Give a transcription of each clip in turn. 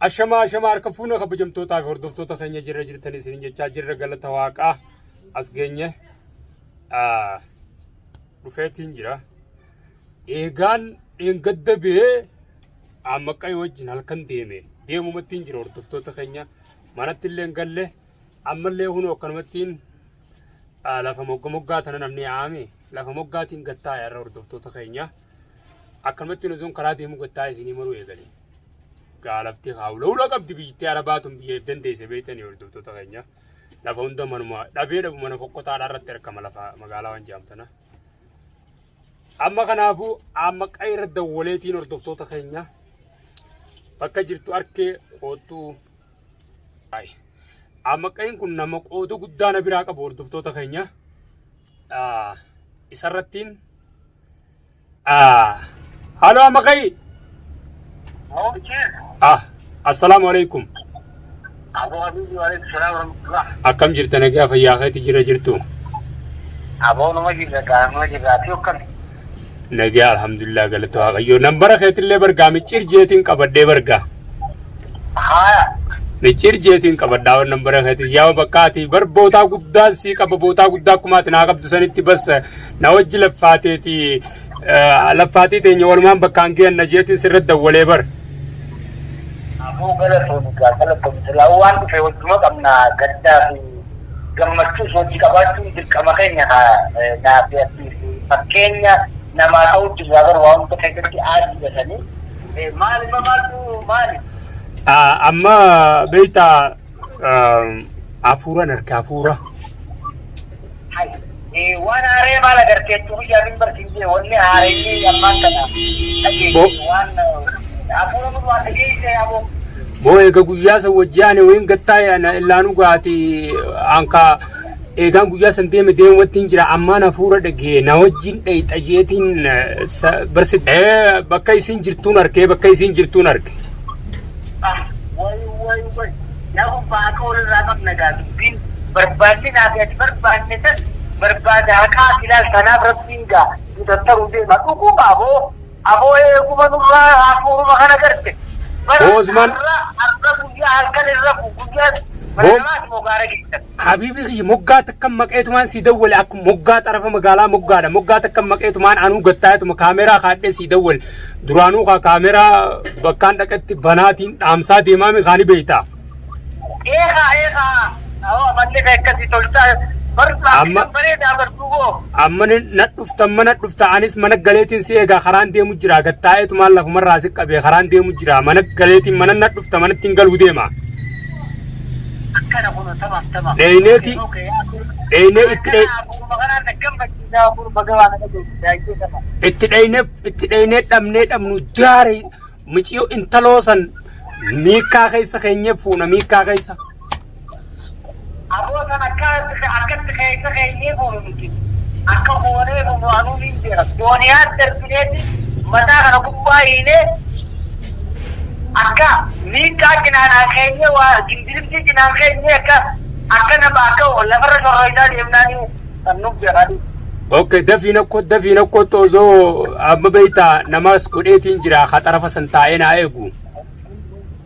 ashama harkafuuna kabajamtootaa fi hordoftoota keenya jirra jirtanii isin jechaa jirra galata waaqaa as geenye dhufeetiin jira eegaan gadda bee amma qayi wajjin halkan deemumattiin jira hordoftoota keenya manatti illee galle ammallee hunoo akkanumattiin lafa moggaa tana namni aame lafa moggaatiin gattaa yarra hordoftoota keenya akkanumattiin osoon karaa deemu gattaa isinii maruu eegale gaalafti haawula qabdi biyyatti arabaatuun biyyeef dandeesse beeytanii hordoftoota keenya lafa hunda manuma dhabee dhabu mana fokkotaadhaa irratti argama lafa magaalaa waan jaamtana amma kanaafuu amma qayi irra dawwaleetiin hordoftoota keenya bakka jirtu arkee qootuu amma qayin kun nama qoodu guddaa na biraa qabu hordoftoota keenya isarrattiin halo amma qayi السلام عليكم. أبو حبيبي وعليكم السلام ورحمة الله. أكم جرت أنا كيف يا أخي تجري جرتو؟ أبو نمجي راتيو كم؟ نجي الحمد لله قالت له أيو نمبر خيط اللي برجع متشير جيتين كبدي برجع. ها. متشير جيتين كبداون نمبر خيط يا بكاتي بربوتا قداس سي كببوتا قدا كمات ناقب دسنتي بس نوجي لفاتي تيني والمان بكانجي النجيتين سرد ولا بر. أبو قالتهم تلاوان في وجمع كمنا قدا في جمعتو سوتي كباتو كما كينيا نابيتي فكينيا نما أوت جوار وان تكيتي عادي بسني مالي أما بيتا عفورة نركا عفورة هاي وانا أري مالا قرتيتو هي من برسينجي وني هاريني يمان كنا وان عفورة من واتجيسي أبو boy ga guyyaa wajjaane ween gattaa ana ilaanu gaati anka eegan guyyaa san deemu wattiin jira amma na fuura dhagee na wajjin dhey xajeetiin barsi bakka isin jirtuun arkee way yaa baaka wala raaqab nagaati bin barbaadni naafiyati barbaadni tas barbaada aka ilal sanaaf rabbiinga dutattaru deema dhuguma aboo eeguma nurraa hafuuruma kana garte Osman حبيبي مقات كم مقيتمان سيدول أكو مقات عرف مقالة مقات كم مقيتمان أنو قطعت مكاميرا خادة سيدول درانو خا كاميرا بكان دكت بناتين أمسا ديمامي خاني بيتا إيها أو أمني بيكتي تولتا amma nadhufta anis mana galeetiin si egaa karaan deemu jira gattaa'eetu maal lafa marraa si qabee karaan deemu jira mana galeetiin mana nadhufta manatti hin galuu deema dheeynee itti dheeynee dhabnu jaare miciyoo intaloosan miikaa keessa keenyee fuuna miikaa keessa أبو أنا أكلت خير بولوكي أكبرني بموانو مينجرا دنيا تربيتي متى أنا بقولي أكا ميكا جنان خير وجندرتي جنان خير أكا نبأكا ولا فرج الرجال يمناني النبي أوكي دفينا كوت أوزو أما بيتا نماس كوديتين جرا خطر فسنتاين أيقو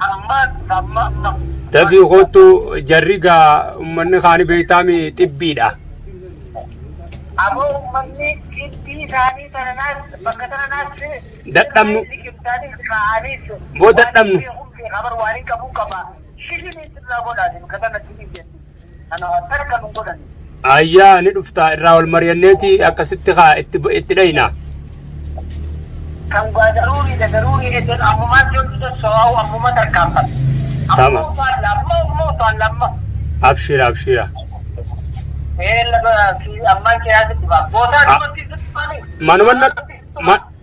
أما دفي غوتو جريغا من خاني بيتامي تبيدا أبو مني تبي خاني تناس بكتنا ناس دتمنو بو دتمنو خبر واري كبو كما شيلي نتلا بودا كتنا تبي أنا أترك من بودا أيا ندفتا الراول مريانيتي أكستخا اتدينا كم ضروري إذا أمو ما جوتو سواو أمو ما تركابا تمام أبشر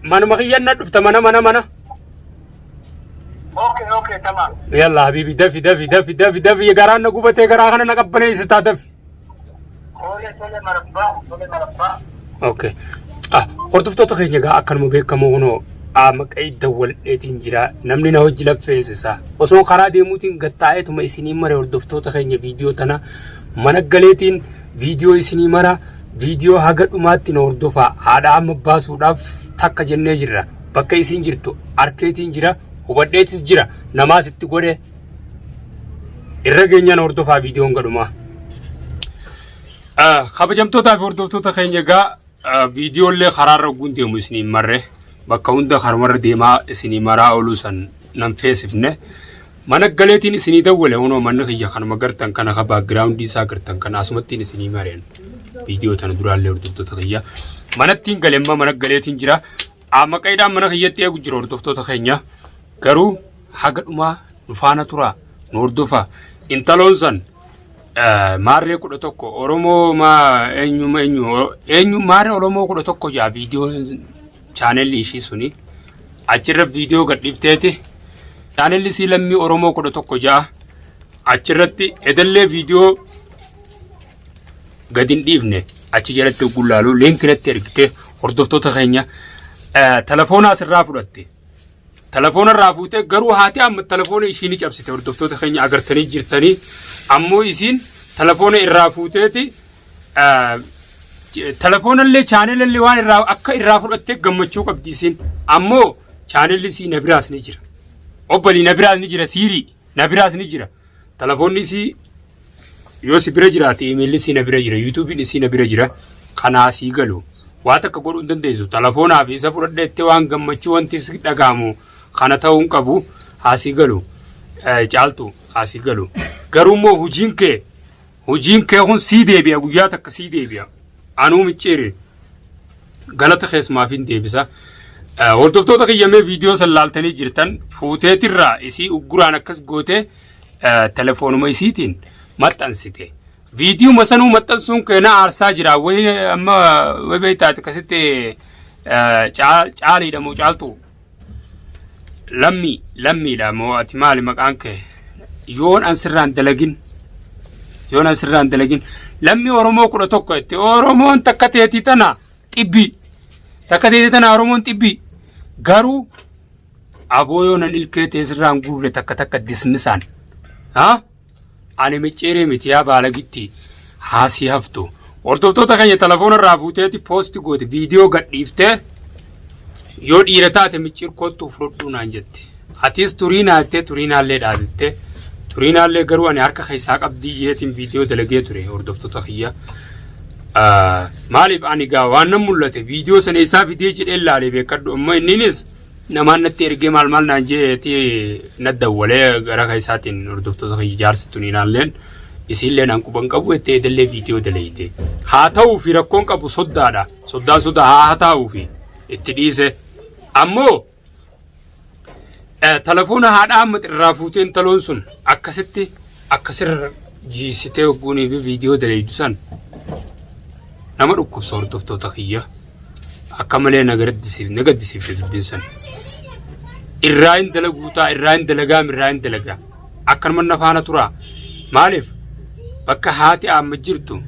مانو مخيّن ندفت منا اوكي تمام يلا حبيبي دفي يقران نقوبتي قراغنا نقبنا يستا دفي اوكي هردفتو تخيني قا أكن مبيك كمونو أمك أي دول إتنجرا نمني نوجي لفيسسا وسون قرادي موتين قطعت ما إسني مرة هردفتو تخيني فيديو تنا منقلتين فيديو إسني مرة فيديو هاجت أماتين هردفا هذا عم باسو داف تك جنة جرا بكي سنجرتو أركيتين جرا hubadheetis jira namaas itti godhe irra geenyaan hordofaa viidiyoon gadhuma kabajamtootaa fi hordoftoota keenya egaa viidiyoolee karaarra guun deemu isinii marre bakka hunda karumarra deemaa isinii maraa ooluu san nan feesifne mana galeetiin isinii dawwale hono manna kiyya kanuma gartan kana ka background isaa gartan kana asumattiin isinii mareen viidiyoo tana duraallee hordoftoota kiyya manattiin galemma mana galeetiin jira amma qaydaan mana kiyyatti eegu jira hordoftoota keenya garuu haga dhumaa nufaana tura nu hordofa intaloon san maarree 11 Oromoo ma eenyu maarree Oromoo 11 jaa viidiyoo channel ishii suni achirra viidiyoo gadhiifteeti channel si lammii Oromoo 11 jaa achirratti edallee viidiyoo gadin dhiifne achi jalatti gullaalu linkirratti ergite hordoftoota keenya telefoona asirraa fudhatte telefoona irraa fuute garuu haati amma telefoona ishiin cabsite hordoftoota keenya agartanii jirtanii ammoo isiin telefoona irraa fuuteeti telefoona illee channel illee waan irraa akka irraa fudhatte gammachuu qabdi isiin ammoo channel si nabiraas ni jira obbali nabiraas ni jira siiri nabiraas ni jira telefoonni si yoo si bira jiraate email si nabira jira youtube si nabira jira kana si galu waan akka godhuu dandeessu telefoonaa fi isa fudhadheetti waan gammachuu wanti si dhagaamu kana ta'uun qabu haasii galu caaltu haasii galu garuu immoo hojiin kee kun sii deebi'a guyyaa takka sii deebi'a anuu micceere galata keessumaaf hin deebisa hordoftoota kiyyamee viidiyoo san laaltanii jirtan fuuteetirraa isii ugguraan akkas goote telefoonuma isiitiin maxxansite viidiyoo masanuu maxxansuun keena aarsaa jira way amma way beeytaati akkasitti caaliidha moo caaltu lammiidha moo ati maali maqaan kee yoon an sirraan dalagin lammi Oromoo 11 itti Oromoon takka teeti tana Oromoon xibbi garuu abooyoon ilkeetee sirraan guurre takka dismisaan ani micceeree miti yaa baalagitti haasii haftu hordoftoota keenya telefoona irraa fuuteeti poosti goote viidiyoo gadhiiftee yoo dhiira taate micciir kottu fudhadhuu naan jette atis turiinaallee dhaabette turiinaallee garuu ani harka keessaa qabdii jeetiin viidiyoo dalagee ture hordoftoota kiyya maaliif ani gaa waan nan mul'ate viidiyoo sana isaa fidee jedhee laalee beekadhu amma inninis namaan natti ergee maal naan jeeti naddawwalee gara keessaatiin hordoftoota kiyya jaarsi turiinaalleen isiillee naan quban qabu ettee dallee viidiyoo dalayite haa ta'uu fi rakkoon qabu soddaadha sodaa haa ta'uu fi itti dhiise ammoo telefoona haadha amma irraa fuuteen taloon sun akkasirra jiisitee ogguunii fi viidiyoo dalaydu san nama dhukkubsa hordoftoota kiyya akka malee nagaddisiifte dubbiin san irraa hin dalagaa akkanuma nafaana turaa maaliif bakka haati amma jirtu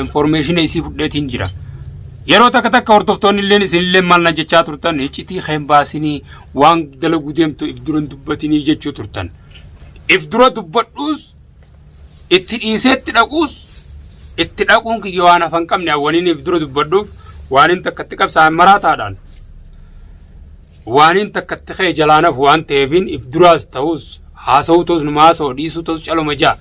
information isii fudheetiin jira yeroo takka hordoftoonni illeen isinillee maal na jechaa turtan iccitii kheen baasinii waan dalagu deemtu if duran dubbatinii jechuu turtan if dura dubbadhuus itti dhiiseetti dhaquun kiyya waan hafan qabne awwaniin if dura dubbadhuuf waanin takkatti qabsaan maraataadhaan waanin takkatti khee jalaanaaf waan ta'eefin if duraas ta'us haasa'uu ta'us numa haasa'u dhiisuu ta'us caloma jaa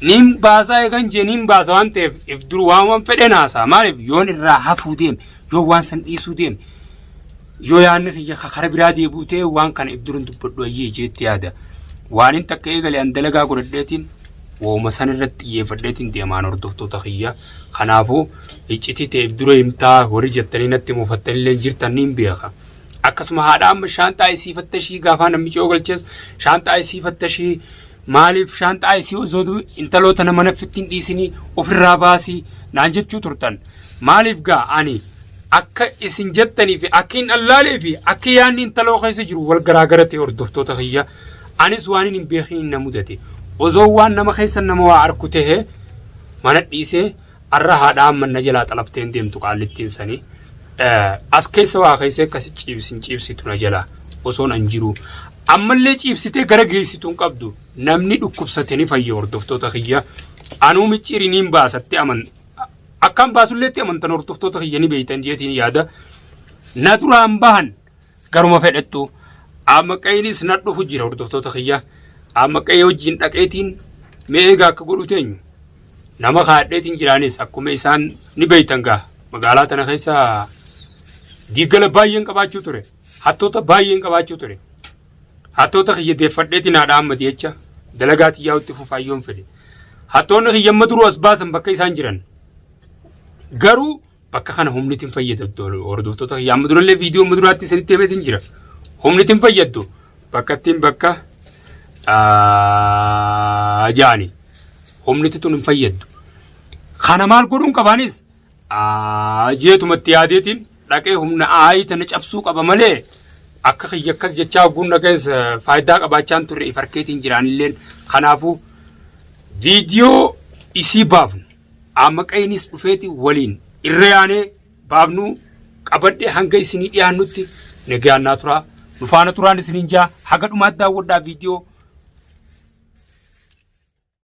nin baasaa eegan jeniin baasa waan ta'eef if dur waan fedhen haasaa maaliif yoon irraa hafuu deeme yoo waan san dhiisuu deeme yoo yaanni kiyya kara biraa deebuutee waan kana if duran dubbadhu ayyee jeetti yaada waanin takka eegale an dalagaa godhadheetiin wooma san irratti xiyyeeffadheetiin deemaan hordoftoota kiyya kanaafuu iccitii ta'e if dura himtaa horii jettanii natti muufattanillee jirtan niin beeka akkasuma haadha amma shaanxaa isii fattashii gaafaa namni coogalchees shaanxaa isii fattashii maaliif shaanxaa isii osoo intaloota nama nafittiin dhiisinii ofirraa baasii naan jechuu turtan maaliif gaa ani akka isin jettanii fi akkiin allaalee fi akki yaanni intaloo keessa jiru wal garaagara ta'e hordoftoota kiyya anis waan hin beekin na mudate osoo waan nama keessa nama waa arku ta'e mana dhiisee arra haadha amma na jalaa xalabteen deemtu qaallittiin sanii as keessa waa keessa akkasi ciibsitu na jalaa osoon an jiru ammallee ciibsitee gara geessituun qabdu namni dhukkubsate ni fayya hordoftoota kiyya anuu micciiriniin baasatte akkan baasulleetti amantan hordoftoota kiyya ni beeytan jeetiin yaada na duraan bahan garuma fedhettu amma qayinis nadhufu jira hordoftoota kiyya amma qayee wajjin dhaqeetiin meegaa akka godhu teenyu nama kaadheetiin jiraanis akkuma isaan ni beeytan gaa magaalaa tana keessa diiggala baay'een qabaachuu ture hattoota baay'een qabaachuu ture hattoota kiyya deeffadheetiin haadha ammati jecha dalagaatii yaa'utti fufaayyoon fedhe hattoonni kiyya amma duruu as baasan bakka isaan jiran garuu bakka kana humnitiin fayyadamtu hordoftoota kiyya amma durallee viidiyoo amma duraatti isinitti himeetiin jira humnitiin fayyaddu bakka ittiin bakka jaani humniti tun hin fayyaddu kana maal godhuun qabaanis jeetumatti yaadeetiin dhaqee humna aayii tana cabsuu qaba malee akka kiyya akkas jechaa gunna keessa faayidaa qabaachaan turre ifarkeetiin jiraanilleen kanaafuu viidiyoo isii baafnu amma qayinis dhufeeti waliin irra yaanee baafnu qabadhee hanga isinii dhiyaannutti nagaannaa turaa nufaana turaan isiniin jaa haga dhumaatti daawwadhaa viidiyoo